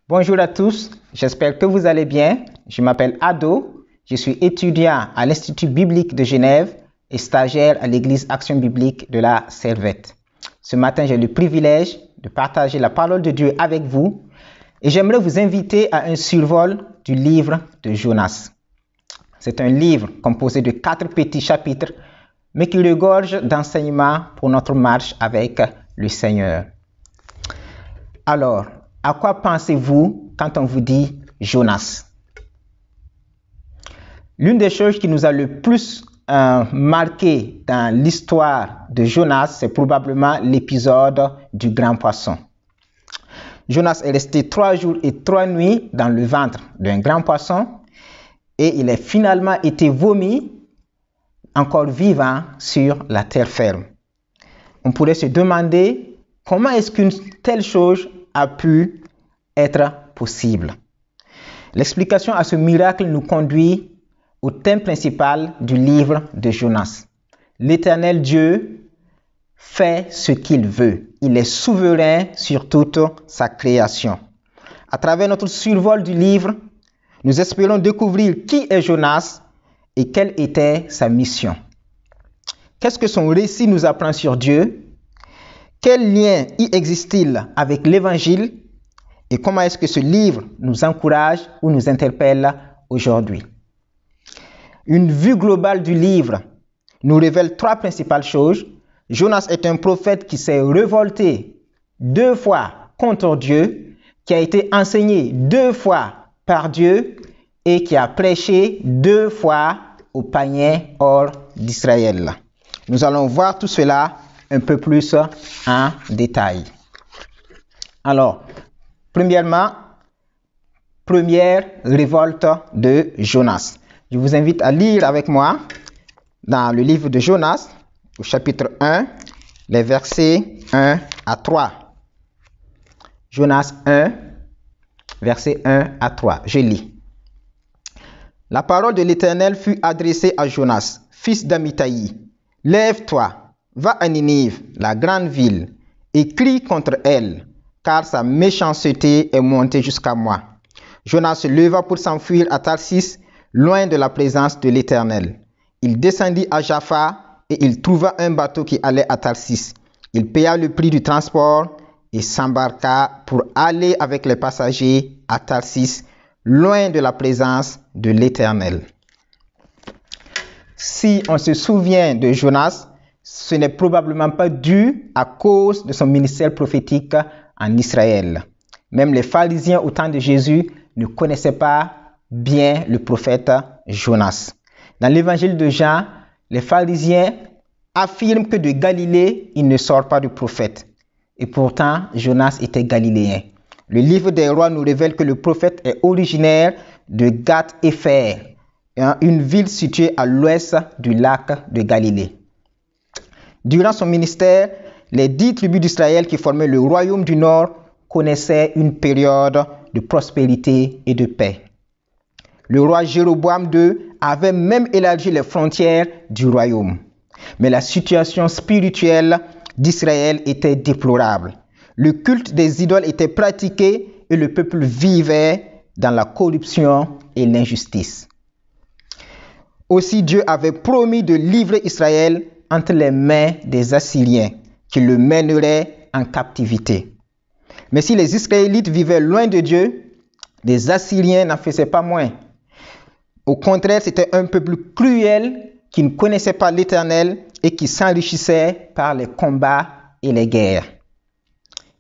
Bonjour à tous, j'espère que vous allez bien. Je m'appelle Ado, je suis étudiant à l'Institut biblique de Genève et stagiaire à l'Église Action biblique de la Servette. Ce matin, j'ai le privilège de partager la parole de Dieu avec vous et j'aimerais vous inviter à un survol du livre de Jonas. C'est un livre composé de 4 petits chapitres, mais qui regorge d'enseignements pour notre marche avec le Seigneur. Alors, à quoi pensez-vous quand on vous dit Jonas? L'une des choses qui nous a le plus marqué dans l'histoire de Jonas, c'est probablement l'épisode du grand poisson. Jonas est resté 3 jours et 3 nuits dans le ventre d'un grand poisson et il a finalement été vomi encore vivant sur la terre ferme. On pourrait se demander comment est-ce qu'une telle chose a pu être possible. L'explication à ce miracle nous conduit au thème principal du livre de Jonas. L'Éternel Dieu fait ce qu'il veut. Il est souverain sur toute sa création. À travers notre survol du livre, nous espérons découvrir qui est Jonas et quelle était sa mission. Qu'est-ce que son récit nous apprend sur Dieu? Quel lien y existe-t-il avec l'Évangile? Et comment est-ce que ce livre nous encourage ou nous interpelle aujourd'hui? Une vue globale du livre nous révèle 3 principales choses. Jonas est un prophète qui s'est révolté 2 fois contre Dieu, qui a été enseigné 2 fois par Dieu et qui a prêché 2 fois au païen hors d'Israël. Nous allons voir tout cela un peu plus en détail. Alors, premièrement, première révolte de Jonas. Je vous invite à lire avec moi dans le livre de Jonas, au chapitre 1, les versets 1 à 3. Jonas 1, versets 1 à 3. Je lis. La parole de l'Éternel fut adressée à Jonas, fils d'Amittai. Lève-toi, va à Ninive, la grande ville, et crie contre elle, car sa méchanceté est montée jusqu'à moi. Jonas se leva pour s'enfuir à Tarsis, loin de la présence de l'Éternel. Il descendit à Jaffa et il trouva un bateau qui allait à Tarsis. Il paya le prix du transport et s'embarqua pour aller avec les passagers à Tarsis, loin de la présence de l'Éternel. Si on se souvient de Jonas, ce n'est probablement pas dû à cause de son ministère prophétique en Israël. Même les pharisiens au temps de Jésus ne connaissaient pas bien le prophète Jonas. Dans l'évangile de Jean, les pharisiens affirment que de Galilée, il ne sort pas de prophète. Et pourtant, Jonas était galiléen. Le livre des rois nous révèle que le prophète est originaire de Gath-Hépher, une ville située à l'ouest du lac de Galilée. Durant son ministère, les 10 tribus d'Israël qui formaient le royaume du Nord connaissaient une période de prospérité et de paix. Le roi Jéroboam II avait même élargi les frontières du royaume. Mais la situation spirituelle d'Israël était déplorable. Le culte des idoles était pratiqué et le peuple vivait dans la corruption et l'injustice. Aussi Dieu avait promis de livrer Israël entre les mains des Assyriens, qui le mèneraient en captivité. Mais si les Israélites vivaient loin de Dieu, les Assyriens n'en faisaient pas moins. Au contraire, c'était un peuple cruel qui ne connaissait pas l'Éternel et qui s'enrichissait par les combats et les guerres.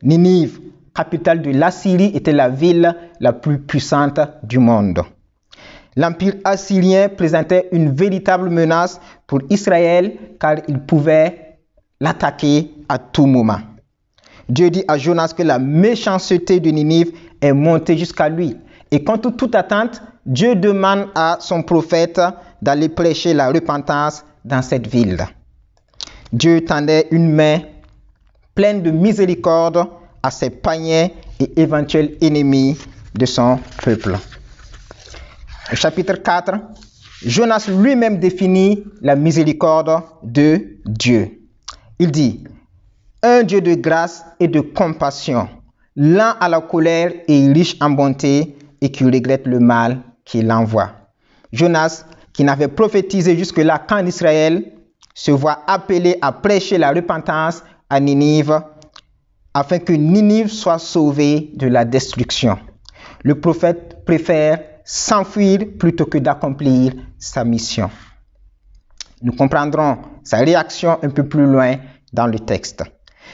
Ninive, capitale de l'Assyrie, était la ville la plus puissante du monde. L'empire assyrien présentait une véritable menace pour Israël car il pouvait l'attaquer à tout moment. Dieu dit à Jonas que la méchanceté de Ninive est montée jusqu'à lui. Et contre toute attente, Dieu demande à son prophète d'aller prêcher la repentance dans cette ville. Dieu tendait une main pleine de miséricorde à ses païens et éventuels ennemis de son peuple. Au chapitre 4, Jonas lui-même définit la miséricorde de Dieu. Il dit « Un Dieu de grâce et de compassion, lent à la colère et riche en bonté, et qui regrette le mal qu'il envoie. Jonas, qui n'avait prophétisé jusque-là qu'en Israël, se voit appelé à prêcher la repentance à Ninive, afin que Ninive soit sauvée de la destruction. Le prophète préfère s'enfuir plutôt que d'accomplir sa mission. Nous comprendrons sa réaction un peu plus loin dans le texte.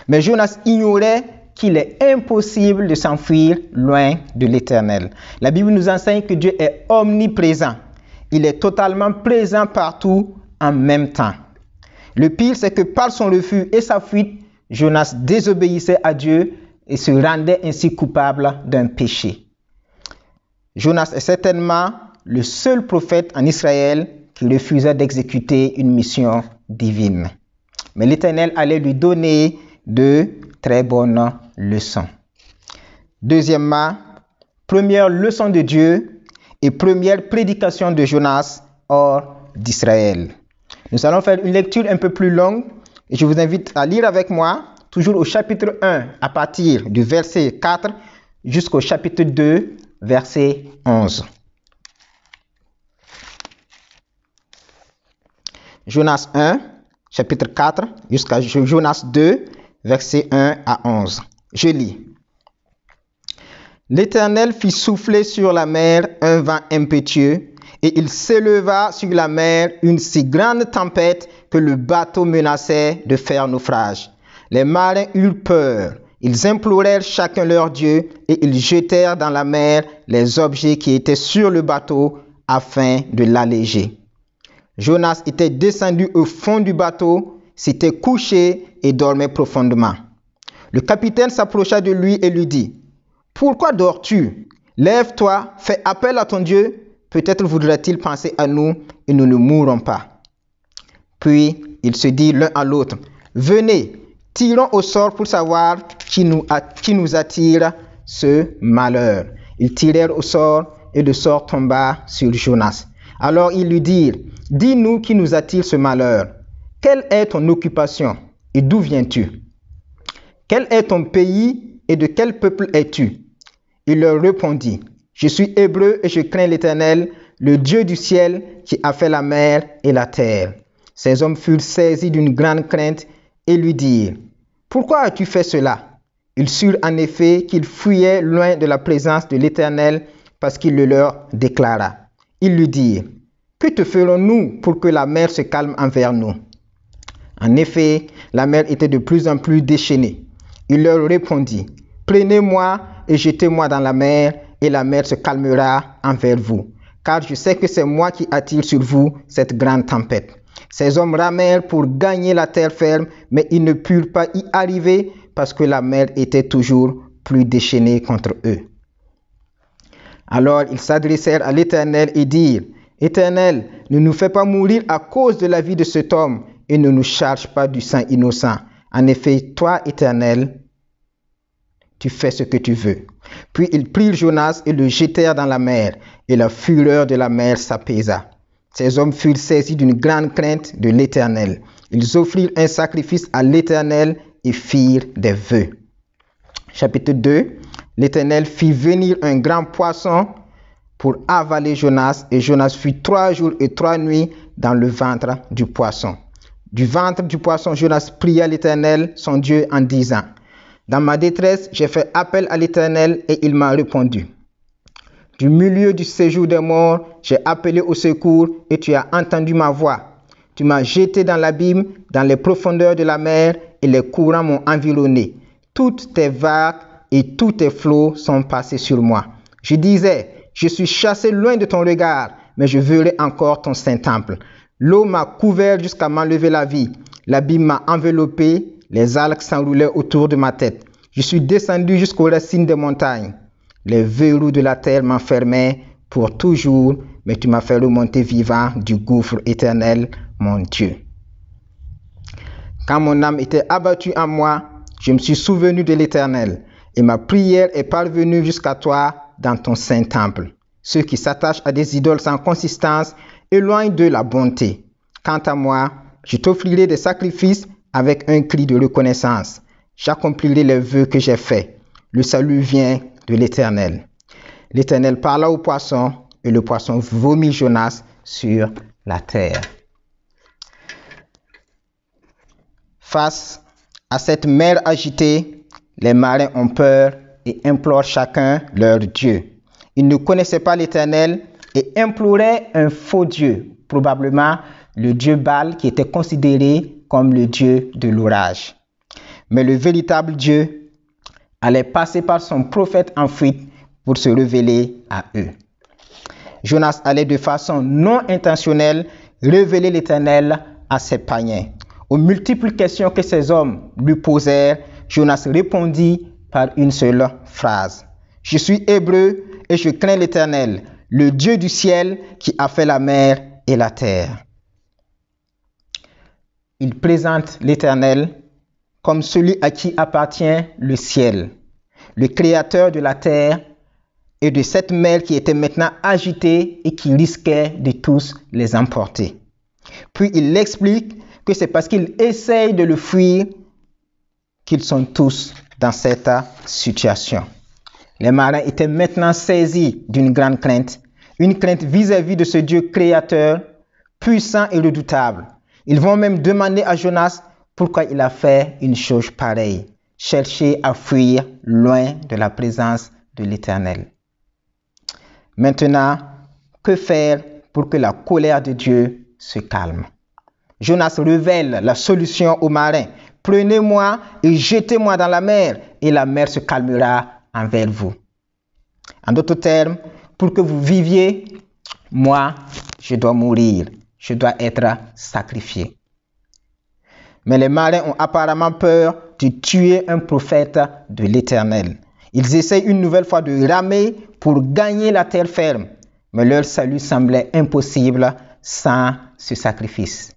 Mais Jonas ignorait qu'il est impossible de s'enfuir loin de l'Éternel. La Bible nous enseigne que Dieu est omniprésent. Il est totalement présent partout en même temps. Le pire, c'est que par son refus et sa fuite, Jonas désobéissait à Dieu et se rendait ainsi coupable d'un péché. Jonas est certainement le seul prophète en Israël qui refusait d'exécuter une mission divine. Mais l'Éternel allait lui donner de très bonnes leçons. Deuxièmement, première leçon de Dieu et première prédication de Jonas hors d'Israël. Nous allons faire une lecture un peu plus longue et je vous invite à lire avec moi, toujours au chapitre 1, à partir du verset 4 jusqu'au chapitre 2, verset 11. Jonas 1, chapitre 4, jusqu'à Jonas 2, versets 1 à 11. Je lis. L'Éternel fit souffler sur la mer un vent impétueux, et il s'éleva sur la mer une si grande tempête que le bateau menaçait de faire naufrage. Les marins eurent peur. Ils implorèrent chacun leur Dieu, et ils jetèrent dans la mer les objets qui étaient sur le bateau afin de l'alléger. Jonas était descendu au fond du bateau, s'était couché et dormait profondément. Le capitaine s'approcha de lui et lui dit, « Pourquoi dors-tu? Lève-toi, fais appel à ton Dieu, peut-être voudra-t-il penser à nous et nous ne mourrons pas. » Puis ils se dirent l'un à l'autre, « Venez, tirons au sort pour savoir qui nous attire ce malheur. » Ils tirèrent au sort et le sort tomba sur Jonas. Alors ils lui dirent, « Dis-nous qui nous attire ce malheur. Quelle est ton occupation et d'où viens-tu? Quel est ton pays et de quel peuple es-tu? » Il leur répondit, « Je suis hébreu et je crains l'Éternel, le Dieu du ciel qui a fait la mer et la terre. » Ces hommes furent saisis d'une grande crainte et lui dirent, « Pourquoi as-tu fait cela? » Ils surent en effet qu'ils fuyaient loin de la présence de l'Éternel parce qu'il le leur déclara. Ils lui dirent, « Que te ferons-nous pour que la mer se calme envers nous? » En effet, la mer était de plus en plus déchaînée. Il leur répondit, « Prenez-moi et jetez-moi dans la mer, et la mer se calmera envers vous. Car je sais que c'est moi qui attire sur vous cette grande tempête. » Ces hommes ramèrent pour gagner la terre ferme, mais ils ne purent pas y arriver parce que la mer était toujours plus déchaînée contre eux. Alors ils s'adressèrent à l'Éternel et dirent, « Éternel, ne nous fais pas mourir à cause de la vie de cet homme et ne nous charge pas du sang innocent. En effet, toi, Éternel, tu fais ce que tu veux. » Puis ils prirent Jonas et le jetèrent dans la mer, et la fureur de la mer s'apaisa. Ces hommes furent saisis d'une grande crainte de l'Éternel. Ils offrirent un sacrifice à l'Éternel et firent des vœux. Chapitre 2. L'Éternel fit venir un grand poisson pour avaler Jonas, et Jonas fut 3 jours et 3 nuits dans le ventre du poisson. Du ventre du poisson, Jonas pria l'Éternel, son Dieu, en disant, « Dans ma détresse, j'ai fait appel à l'Éternel et il m'a répondu. Du milieu du séjour des morts, j'ai appelé au secours et tu as entendu ma voix. Tu m'as jeté dans l'abîme, dans les profondeurs de la mer et les courants m'ont environné. Toutes tes vagues et tous tes flots sont passés sur moi. Je disais, je suis chassé loin de ton regard, mais je verrai encore ton saint temple. L'eau m'a couvert jusqu'à m'enlever la vie. L'abîme m'a enveloppé, les algues s'enroulaient autour de ma tête. Je suis descendu jusqu'aux racines des montagnes. Les verrous de la terre m'enfermaient pour toujours, mais tu m'as fait remonter vivant du gouffre éternel, mon Dieu. Quand mon âme était abattue en moi, je me suis souvenu de l'Éternel, et ma prière est parvenue jusqu'à toi dans ton saint temple. Ceux qui s'attachent à des idoles sans consistance éloignent de la bonté. Quant à moi, je t'offrirai des sacrifices avec un cri de reconnaissance. J'accomplirai les vœux que j'ai faits. Le salut vient de l'Éternel. L'Éternel parla au poisson et le poisson vomit Jonas sur la terre. Face à cette mer agitée, les marins ont peur et implorent chacun leur Dieu. Ils ne connaissaient pas l'Éternel et imploraient un faux Dieu, probablement le Dieu Baal qui était considéré comme le Dieu de l'orage. Mais le véritable Dieu allait passer par son prophète en fuite pour se révéler à eux. Jonas allait de façon non intentionnelle révéler l'Éternel à ses païens. Aux multiples questions que ces hommes lui posèrent, Jonas répondit par une seule phrase. « Je suis hébreu et je crains l'Éternel, le Dieu du ciel qui a fait la mer et la terre. » Il présente l'Éternel comme celui à qui appartient le ciel, le créateur de la terre et de cette mer qui était maintenant agitée et qui risquait de tous les emporter. Puis il explique que c'est parce qu'ils essayent de le fuir qu'ils sont tous dans cette situation. Les marins étaient maintenant saisis d'une grande crainte, une crainte vis-à-vis de ce Dieu créateur, puissant et redoutable. Ils vont même demander à Jonas pourquoi il a fait une chose pareille, chercher à fuir loin de la présence de l'Éternel. Maintenant, que faire pour que la colère de Dieu se calme? Jonas révèle la solution aux marins. « Prenez-moi et jetez-moi dans la mer, et la mer se calmera envers vous. » En d'autres termes, pour que vous viviez, moi, je dois mourir, je dois être sacrifié. Mais les marins ont apparemment peur de tuer un prophète de l'Éternel. Ils essayent une nouvelle fois de ramer pour gagner la terre ferme, mais leur salut semblait impossible sans ce sacrifice.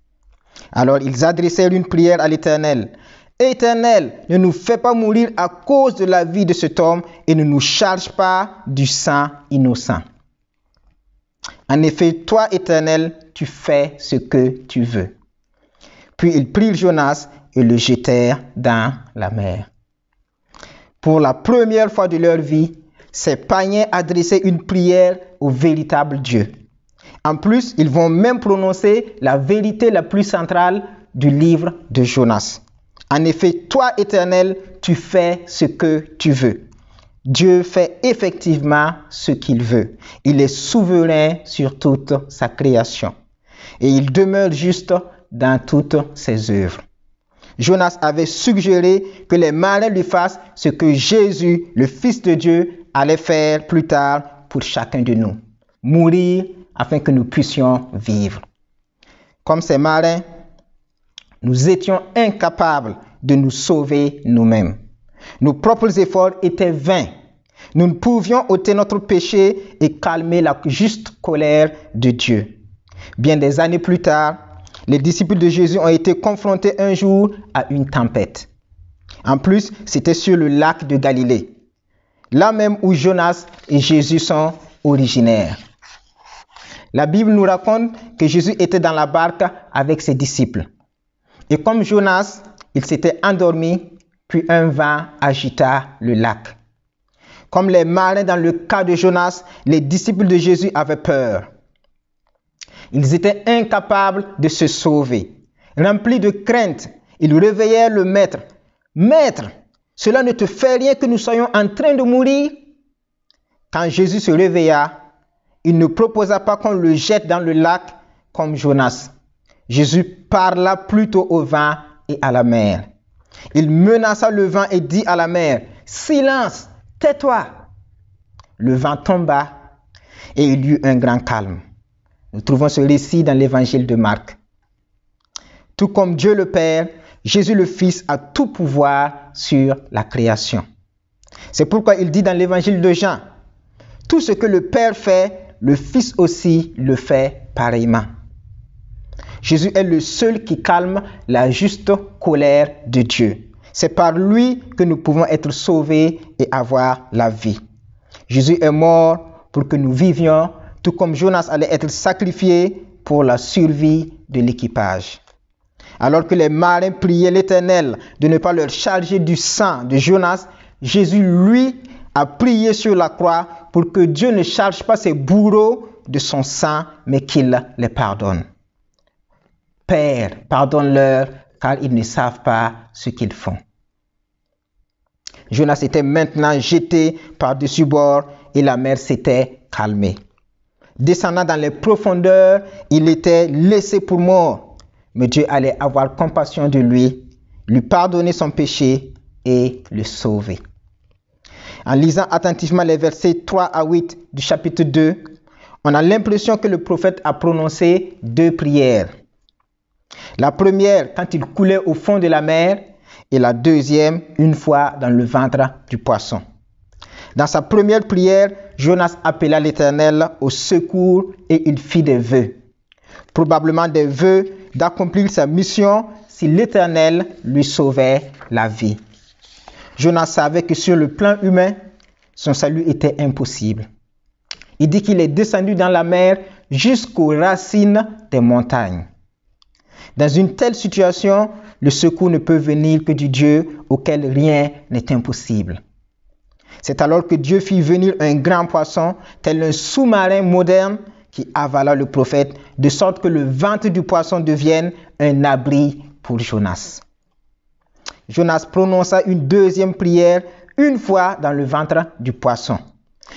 Alors ils adressèrent une prière à l'Éternel. « Éternel, ne nous fais pas mourir à cause de la vie de cet homme et ne nous charge pas du sang innocent. » En effet, toi, Éternel, tu fais ce que tu veux. Puis ils prirent Jonas et le jetèrent dans la mer. Pour la première fois de leur vie, ces païens adressaient une prière au véritable Dieu. En plus, ils vont même prononcer la vérité la plus centrale du livre de Jonas. En effet, toi, Éternel, tu fais ce que tu veux. Dieu fait effectivement ce qu'il veut. Il est souverain sur toute sa création. Et il demeure juste dans toutes ses œuvres. Jonas avait suggéré que les marins lui fassent ce que Jésus, le Fils de Dieu, allait faire plus tard pour chacun de nous. Mourir afin que nous puissions vivre. Comme ces marins, nous étions incapables de nous sauver nous-mêmes. Nos propres efforts étaient vains. Nous ne pouvions ôter notre péché et calmer la juste colère de Dieu. Bien des années plus tard, les disciples de Jésus ont été confrontés un jour à une tempête. En plus, c'était sur le lac de Galilée, là même où Jonas et Jésus sont originaires. La Bible nous raconte que Jésus était dans la barque avec ses disciples. Et comme Jonas, il s'était endormi, puis un vent agita le lac. Comme les marins dans le cas de Jonas, les disciples de Jésus avaient peur. Ils étaient incapables de se sauver. Remplis de crainte, ils réveillèrent le maître. « Maître, cela ne te fait rien que nous soyons en train de mourir ?» Quand Jésus se réveilla, il ne proposa pas qu'on le jette dans le lac comme Jonas. Jésus parla plutôt au vent et à la mer. Il menaça le vent et dit à la mer, « Silence, tais-toi !» Le vent tomba et il y eut un grand calme. Nous trouvons ce récit dans l'évangile de Marc. Tout comme Dieu le Père, Jésus le Fils a tout pouvoir sur la création. C'est pourquoi il dit dans l'évangile de Jean, « Tout ce que le Père fait, le Fils aussi le fait pareillement. » Jésus est le seul qui calme la juste colère de Dieu. C'est par lui que nous pouvons être sauvés et avoir la vie. Jésus est mort pour que nous vivions, tout comme Jonas allait être sacrifié pour la survie de l'équipage. Alors que les marins priaient l'Éternel de ne pas leur charger du sang de Jonas, Jésus, lui, a prié sur la croix pour que Dieu ne charge pas ses bourreaux de son sang, mais qu'il les pardonne. Père, pardonne-leur, car ils ne savent pas ce qu'ils font. Jonas était maintenant jeté par-dessus bord et la mer s'était calmée. Descendant dans les profondeurs, il était laissé pour mort. Mais Dieu allait avoir compassion de lui pardonner son péché et le sauver. En lisant attentivement les versets 3 à 8 du chapitre 2, on a l'impression que le prophète a prononcé 2 prières. La première quand il coulait au fond de la mer et la deuxième une fois dans le ventre du poisson. Dans sa première prière, Jonas appela l'Éternel au secours et il fit des vœux. Probablement des vœux d'accomplir sa mission si l'Éternel lui sauvait la vie. Jonas savait que sur le plan humain, son salut était impossible. Il dit qu'il est descendu dans la mer jusqu'aux racines des montagnes. Dans une telle situation, le secours ne peut venir que du Dieu auquel rien n'est impossible. C'est alors que Dieu fit venir un grand poisson, tel un sous-marin moderne, qui avala le prophète, de sorte que le ventre du poisson devienne un abri pour Jonas. Jonas prononça une deuxième prière, une fois dans le ventre du poisson.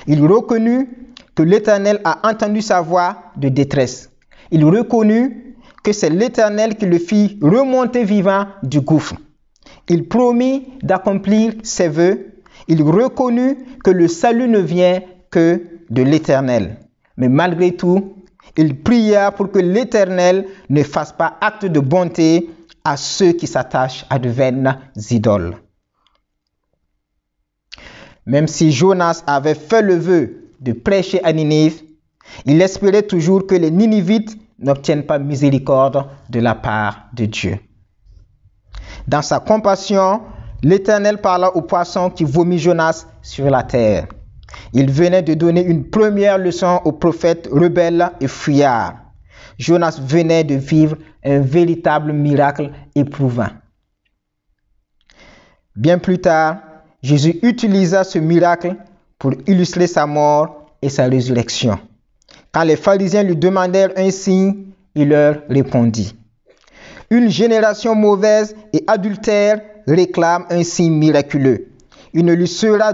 Il reconnut que l'Éternel a entendu sa voix de détresse. Il reconnut que c'est l'Éternel qui le fit remonter vivant du gouffre. Il promit d'accomplir ses vœux. Il reconnut que le salut ne vient que de l'Éternel. Mais malgré tout, il pria pour que l'Éternel ne fasse pas acte de bonté à ceux qui s'attachent à de vaines idoles. Même si Jonas avait fait le vœu de prêcher à Ninive, il espérait toujours que les Ninivites n'obtiennent pas miséricorde de la part de Dieu. Dans sa compassion, l'Éternel parla au poisson qui vomit Jonas sur la terre. Il venait de donner une première leçon au prophète rebelle et fuyard. Jonas venait de vivre un véritable miracle éprouvant. Bien plus tard, Jésus utilisa ce miracle pour illustrer sa mort et sa résurrection. Quand les pharisiens lui demandèrent un signe, il leur répondit: « Une génération mauvaise et adultère réclame un signe miraculeux. Il ne lui sera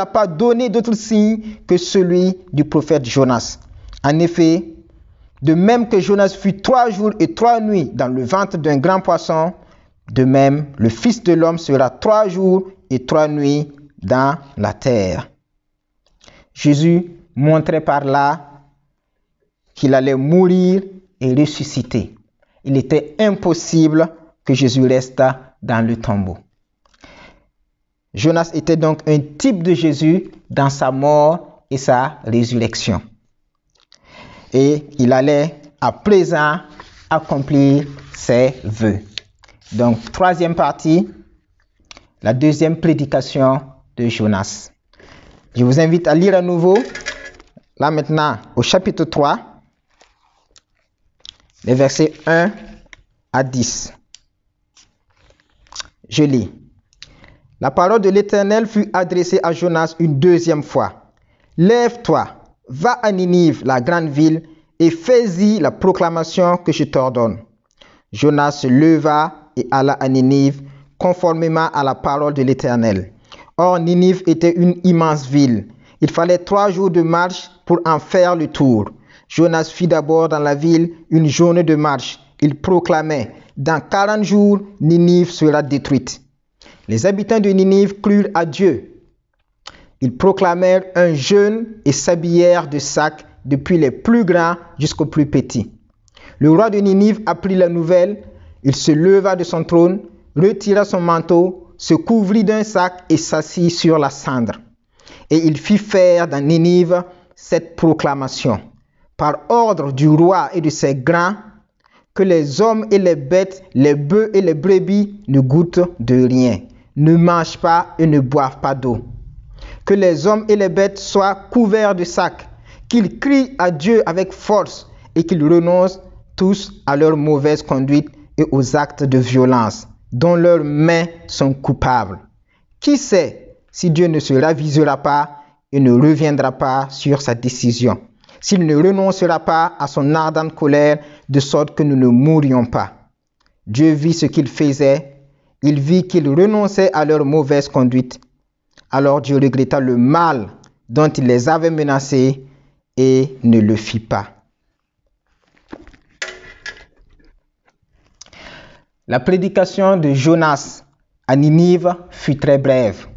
pas donné d'autre signe que celui du prophète Jonas. En effet, de même que Jonas fut 3 jours et 3 nuits dans le ventre d'un grand poisson, de même le Fils de l'homme sera 3 jours et 3 nuits dans la terre. » Jésus montrait par là qu'il allait mourir et ressusciter. Il était impossible que Jésus reste dans le tombeau. Jonas était donc un type de Jésus dans sa mort et sa résurrection. Et il allait à présent accomplir ses vœux. Donc, troisième partie, la deuxième prédication de Jonas. Je vous invite à lire à nouveau, là maintenant, au chapitre 3, les versets 1 à 10. Je lis. La parole de l'Éternel fut adressée à Jonas une deuxième fois. « Lève-toi, va à Ninive, la grande ville, et fais-y la proclamation que je t'ordonne. » Jonas se leva et alla à Ninive, conformément à la parole de l'Éternel. Or, Ninive était une immense ville. Il fallait 3 jours de marche pour en faire le tour. Jonas fit d'abord dans la ville une journée de marche. Il proclamait: « Dans 40 jours, Ninive sera détruite. » Les habitants de Ninive crurent à Dieu. Ils proclamèrent un jeûne et s'habillèrent de sacs, depuis les plus grands jusqu'aux plus petits. Le roi de Ninive apprit la nouvelle. Il se leva de son trône, retira son manteau, se couvrit d'un sac et s'assit sur la cendre. Et il fit faire dans Ninive cette proclamation: par ordre du roi et de ses grands, que les hommes et les bêtes, les bœufs et les brebis ne goûtent de rien, ne mangent pas et ne boivent pas d'eau. Que les hommes et les bêtes soient couverts de sacs, qu'ils crient à Dieu avec force et qu'ils renoncent tous à leur mauvaise conduite et aux actes de violence, dont leurs mains sont coupables. Qui sait si Dieu ne se ravisera pas et ne reviendra pas sur sa décision, s'il ne renoncera pas à son ardente colère, de sorte que nous ne mourions pas. Dieu vit ce qu'ils faisaient, il vit qu'ils renonçaient à leur mauvaise conduite. Alors Dieu regretta le mal dont il les avait menacés et ne le fit pas. La prédication de Jonas à Ninive fut très brève.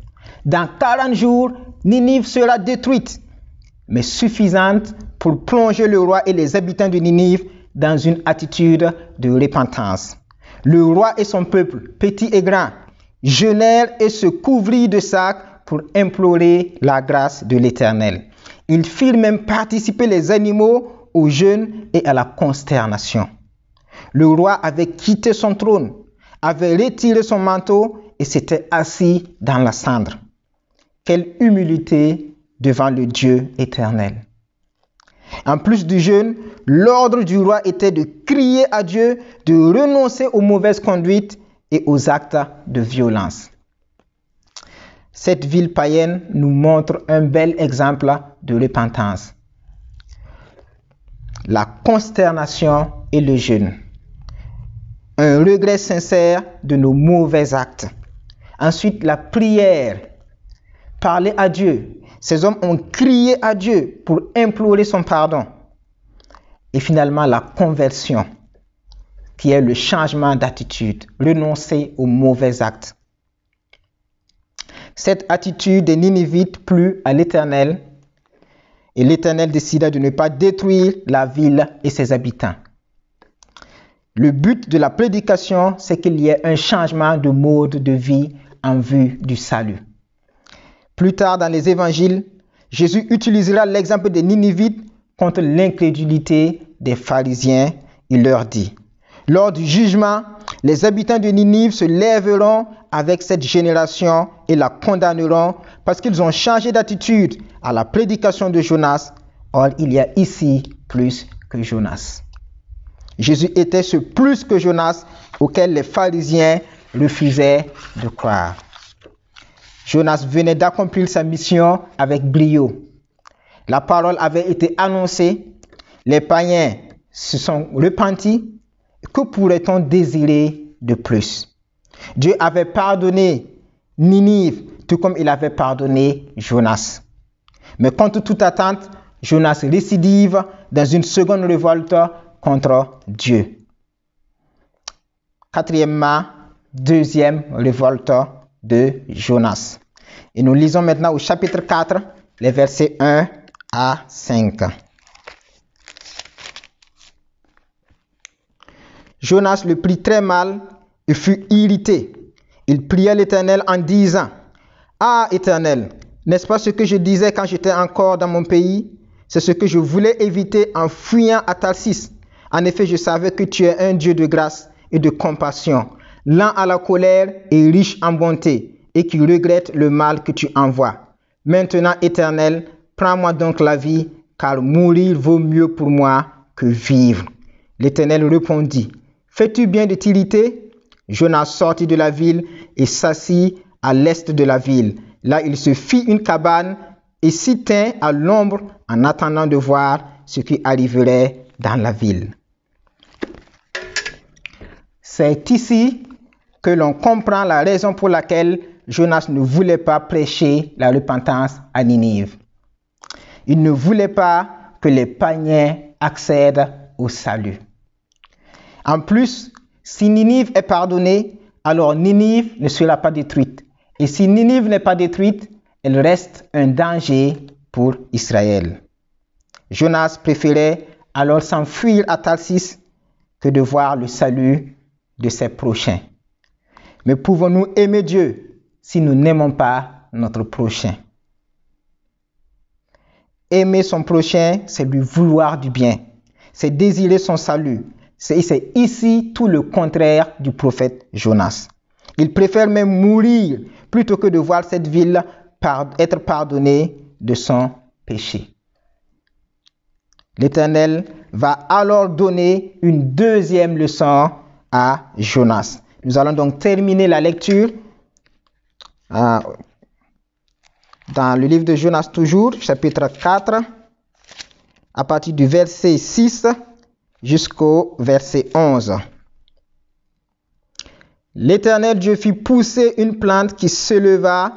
Dans 40 jours, Ninive sera détruite, mais suffisante pour plonger le roi et les habitants de Ninive dans une attitude de repentance. Le roi et son peuple, petits et grands, jeûnèrent et se couvrirent de sacs pour implorer la grâce de l'Éternel. Ils firent même participer les animaux au jeûne et à la consternation. Le roi avait quitté son trône, avait retiré son manteau et s'était assis dans la cendre. Quelle humilité devant le Dieu éternel. En plus du jeûne, l'ordre du roi était de crier à Dieu, de renoncer aux mauvaises conduites et aux actes de violence. Cette ville païenne nous montre un bel exemple de repentance. La consternation et le jeûne. Un regret sincère de nos mauvais actes. Ensuite, la prière. Parler à Dieu. Ces hommes ont crié à Dieu pour implorer son pardon. Et finalement, la conversion, qui est le changement d'attitude, renoncer aux mauvais actes. Cette attitude des Ninivites plut à l'Éternel, et l'Éternel décida de ne pas détruire la ville et ses habitants. Le but de la prédication, c'est qu'il y ait un changement de mode de vie en vue du salut. Plus tard dans les évangiles, Jésus utilisera l'exemple des Ninivites contre l'incrédulité des pharisiens. Il leur dit, lors du jugement, les habitants de Ninive se lèveront avec cette génération et la condamneront parce qu'ils ont changé d'attitude à la prédication de Jonas. Or, il y a ici plus que Jonas. Jésus était ce plus que Jonas auquel les pharisiens refusaient de croire. Jonas venait d'accomplir sa mission avec brio. La parole avait été annoncée, les païens se sont repentis. Que pourrait-on désirer de plus? Dieu avait pardonné Ninive, tout comme il avait pardonné Jonas. Mais contre toute attente, Jonas récidive dans une seconde révolte contre Dieu. Quatrièmement, deuxième révolte de Jonas. Et nous lisons maintenant au chapitre 4, les versets 1 à 5. Jonas le prit très mal et fut irrité. Il pria l'Éternel en disant, « Ah, Éternel, n'est-ce pas ce que je disais quand j'étais encore dans mon pays? C'est ce que je voulais éviter en fuyant à Tarsis. En effet, je savais que tu es un Dieu de grâce et de compassion, lent à la colère et riche en bonté, et qui regrette le mal que tu envoies. Maintenant, Éternel, prends-moi donc la vie, car mourir vaut mieux pour moi que vivre. » L'Éternel répondit, « Fais-tu bien de t'irriter? » Jonas sortit de la ville et s'assit à l'est de la ville. Là, il se fit une cabane et s'y tint à l'ombre en attendant de voir ce qui arriverait dans la ville. C'est ici que l'on comprend la raison pour laquelle Jonas ne voulait pas prêcher la repentance à Ninive. Il ne voulait pas que les païens accèdent au salut. En plus, si Ninive est pardonnée, alors Ninive ne sera pas détruite. Et si Ninive n'est pas détruite, elle reste un danger pour Israël. Jonas préférait alors s'enfuir à Tarsis que de voir le salut de ses prochains. Mais pouvons-nous aimer Dieu si nous n'aimons pas notre prochain? Aimer son prochain, c'est lui vouloir du bien. C'est désirer son salut. C'est ici tout le contraire du prophète Jonas. Il préfère même mourir plutôt que de voir cette ville être pardonnée de son péché. L'Éternel va alors donner une deuxième leçon à Jonas. Nous allons donc terminer la lecture dans le livre de Jonas toujours, chapitre 4, à partir du verset 6 jusqu'au verset 11. L'Éternel Dieu fit pousser une plante qui se leva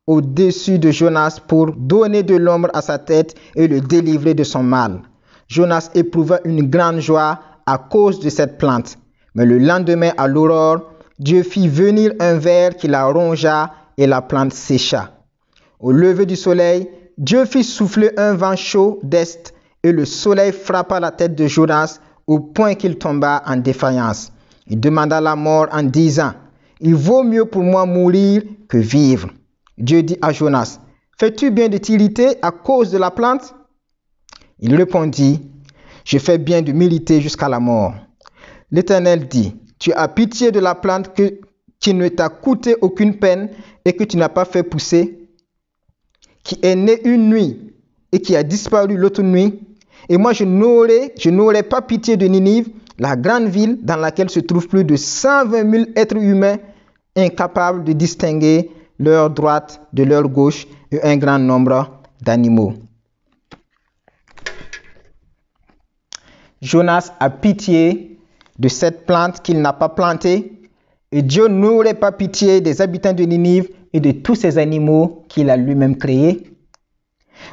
au-dessus de Jonas pour donner de l'ombre à sa tête et le délivrer de son mal. Jonas éprouva une grande joie à cause de cette plante. Mais le lendemain à l'aurore, Dieu fit venir un ver qui la rongea et la plante sécha. Au lever du soleil, Dieu fit souffler un vent chaud d'est et le soleil frappa la tête de Jonas au point qu'il tomba en défaillance. Il demanda la mort en disant, « Il vaut mieux pour moi mourir que vivre. » Dieu dit à Jonas, « Fais-tu bien de t'irriter à cause de la plante ?» Il répondit, « Je fais bien de m'irriter jusqu'à la mort. » L'Éternel dit, « Tu as pitié de la plante qui ne t'a coûté aucune peine et que tu n'as pas fait pousser, qui est née une nuit et qui a disparu l'autre nuit. Et moi, je n'aurais pas pitié de Ninive, la grande ville dans laquelle se trouvent plus de 120 000 êtres humains incapables de distinguer leur droite de leur gauche et un grand nombre d'animaux. » Jonas a pitié de cette plante qu'il n'a pas plantée, et Dieu n'aurait pas pitié des habitants de Ninive et de tous ces animaux qu'il a lui-même créés.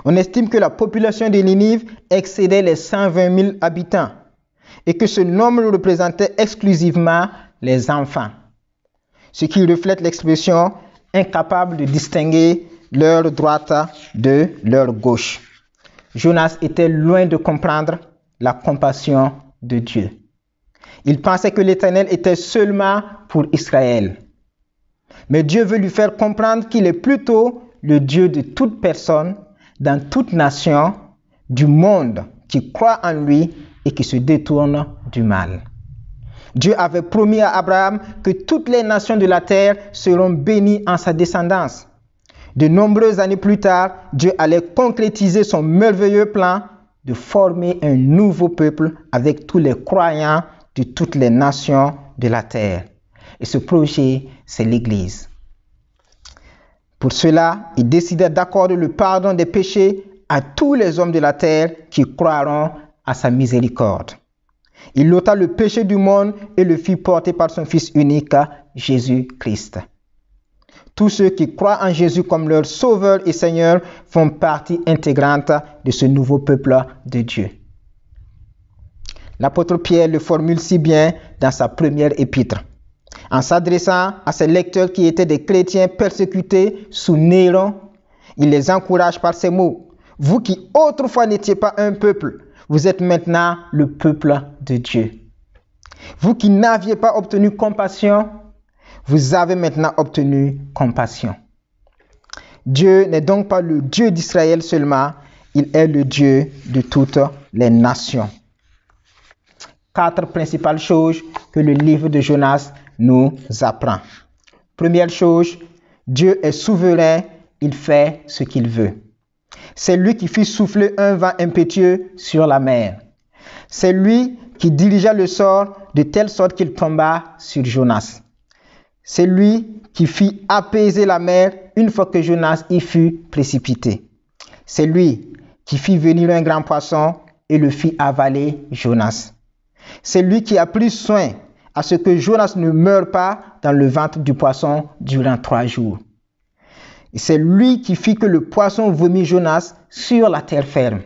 On estime que la population de Ninive excédait les 120 000 habitants et que ce nombre représentait exclusivement les enfants, ce qui reflète l'expression « incapable de distinguer leur droite de leur gauche ». Jonas était loin de comprendre la compassion de Dieu. Il pensait que l'Éternel était seulement pour Israël. Mais Dieu veut lui faire comprendre qu'il est plutôt le Dieu de toute personne, dans toute nation, du monde qui croit en lui et qui se détourne du mal. Dieu avait promis à Abraham que toutes les nations de la terre seront bénies en sa descendance. De nombreuses années plus tard, Dieu allait concrétiser son merveilleux plan de former un nouveau peuple avec tous les croyants de toutes les nations de la terre. Et ce projet, c'est l'Église. Pour cela, il décida d'accorder le pardon des péchés à tous les hommes de la terre qui croiront à sa miséricorde. Il ôta le péché du monde et le fit porter par son Fils unique, Jésus-Christ. Tous ceux qui croient en Jésus comme leur Sauveur et Seigneur font partie intégrante de ce nouveau peuple de Dieu. L'apôtre Pierre le formule si bien dans sa première épître. En s'adressant à ses lecteurs qui étaient des chrétiens persécutés sous Néron, il les encourage par ces mots. « Vous qui autrefois n'étiez pas un peuple, vous êtes maintenant le peuple de Dieu. Vous qui n'aviez pas obtenu compassion, vous avez maintenant obtenu compassion. » Dieu n'est donc pas le Dieu d'Israël seulement, il est le Dieu de toutes les nations. 4 principales choses que le livre de Jonas nous apprend. Première chose, Dieu est souverain, il fait ce qu'il veut. C'est lui qui fit souffler un vent impétueux sur la mer. C'est lui qui dirigea le sort de telle sorte qu'il tomba sur Jonas. C'est lui qui fit apaiser la mer une fois que Jonas y fut précipité. C'est lui qui fit venir un grand poisson et le fit avaler Jonas. C'est lui qui a pris soin à ce que Jonas ne meure pas dans le ventre du poisson durant 3 jours. Et c'est lui qui fit que le poisson vomit Jonas sur la terre ferme.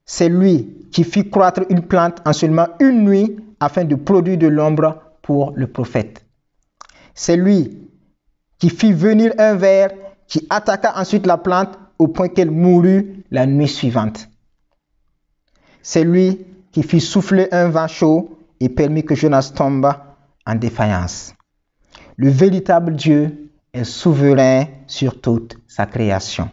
C'est lui qui fit croître une plante en seulement une nuit afin de produire de l'ombre pour le prophète. C'est lui qui fit venir un ver qui attaqua ensuite la plante au point qu'elle mourut la nuit suivante. C'est lui qui fit souffler un vent chaud et permit que Jonas tombe en défaillance. Le véritable Dieu est souverain sur toute sa création.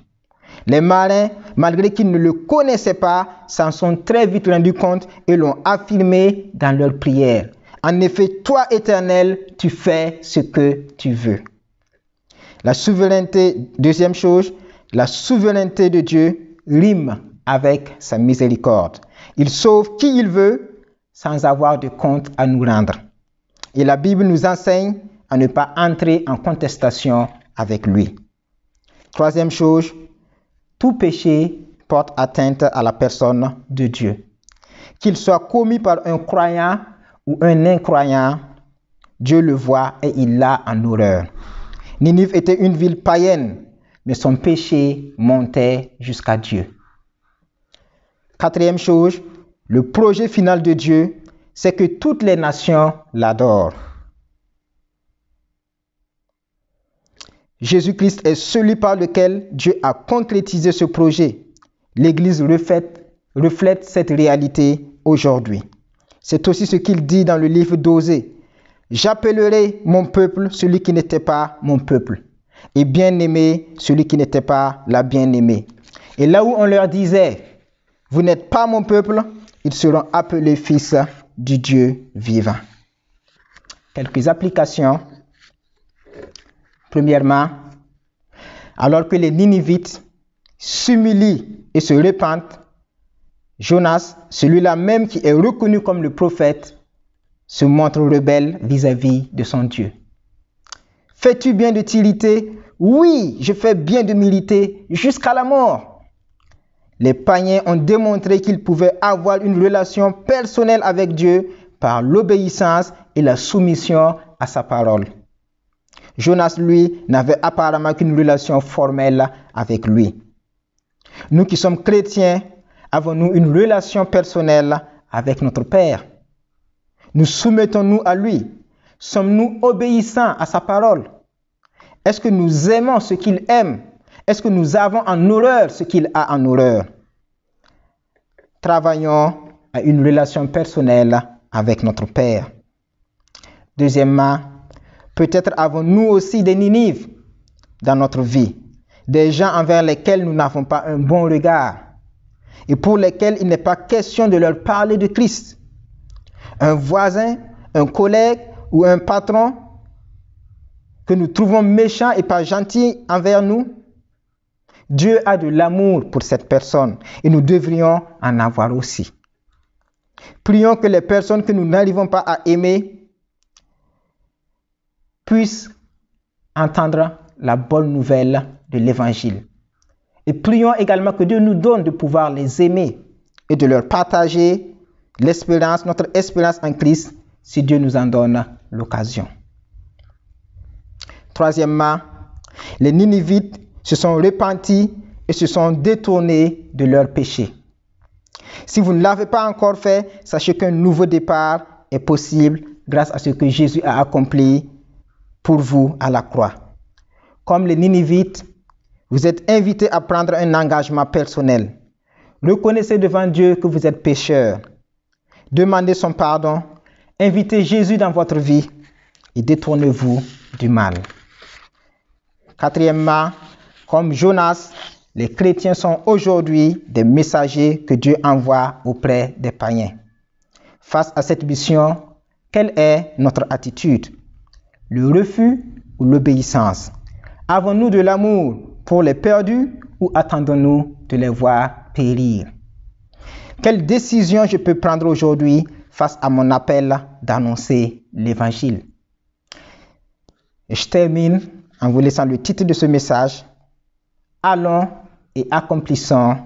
Les marins, malgré qu'ils ne le connaissaient pas, s'en sont très vite rendus compte et l'ont affirmé dans leur prière. En effet, toi, Éternel, tu fais ce que tu veux. La souveraineté, deuxième chose, la souveraineté de Dieu rime avec sa miséricorde. Il sauve qui il veut sans avoir de compte à nous rendre. Et la Bible nous enseigne à ne pas entrer en contestation avec lui. Troisième chose, tout péché porte atteinte à la personne de Dieu. Qu'il soit commis par un croyant ou un incroyant, Dieu le voit et il l'a en horreur. Ninive était une ville païenne, mais son péché montait jusqu'à Dieu. Quatrième chose, le projet final de Dieu, c'est que toutes les nations l'adorent. Jésus-Christ est celui par lequel Dieu a concrétisé ce projet. L'Église reflète cette réalité aujourd'hui. C'est aussi ce qu'il dit dans le livre d'Osée. J'appellerai mon peuple celui qui n'était pas mon peuple, et bien-aimé celui qui n'était pas la bien-aimée. Et là où on leur disait, vous n'êtes pas mon peuple, ils seront appelés fils du Dieu vivant. Quelques applications. Premièrement, alors que les Ninivites s'humilient et se repentent, Jonas, celui-là même qui est reconnu comme le prophète, se montre rebelle vis-à-vis de son Dieu. Fais-tu bien de t'irriter? Oui, je fais bien de m'irriter jusqu'à la mort. Les païens ont démontré qu'ils pouvaient avoir une relation personnelle avec Dieu par l'obéissance et la soumission à sa parole. Jonas, lui, n'avait apparemment qu'une relation formelle avec lui. Nous qui sommes chrétiens, avons-nous une relation personnelle avec notre Père? Nous soumettons-nous à lui? Sommes-nous obéissants à sa parole? Est-ce que nous aimons ce qu'il aime? Est-ce que nous avons en horreur ce qu'il a en horreur? Travaillons à une relation personnelle avec notre Père. Deuxièmement, peut-être avons-nous aussi des Ninives dans notre vie, des gens envers lesquels nous n'avons pas un bon regard et pour lesquels il n'est pas question de leur parler de Christ. Un voisin, un collègue ou un patron que nous trouvons méchant et pas gentil envers nous. Dieu a de l'amour pour cette personne et nous devrions en avoir aussi. Prions que les personnes que nous n'arrivons pas à aimer puissent entendre la bonne nouvelle de l'Évangile. Et prions également que Dieu nous donne de pouvoir les aimer et de leur partager l'espérance, notre espérance en Christ, si Dieu nous en donne l'occasion. Troisièmement, les Ninivites se sont repentis et se sont détournés de leurs péchés. Si vous ne l'avez pas encore fait, sachez qu'un nouveau départ est possible grâce à ce que Jésus a accompli pour vous à la croix. Comme les Ninivites, vous êtes invités à prendre un engagement personnel. Reconnaissez devant Dieu que vous êtes pécheur. Demandez son pardon. Invitez Jésus dans votre vie et détournez-vous du mal. Quatrièmement, comme Jonas, les chrétiens sont aujourd'hui des messagers que Dieu envoie auprès des païens. Face à cette mission, quelle est notre attitude? Le refus ou l'obéissance? Avons-nous de l'amour pour les perdus ou attendons-nous de les voir périr? Quelle décision je peux prendre aujourd'hui face à mon appel d'annoncer l'Évangile? Et je termine en vous laissant le titre de ce message. Allons et accomplissons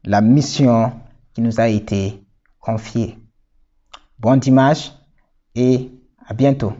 la mission qui nous a été confiée. Bon dimanche et à bientôt.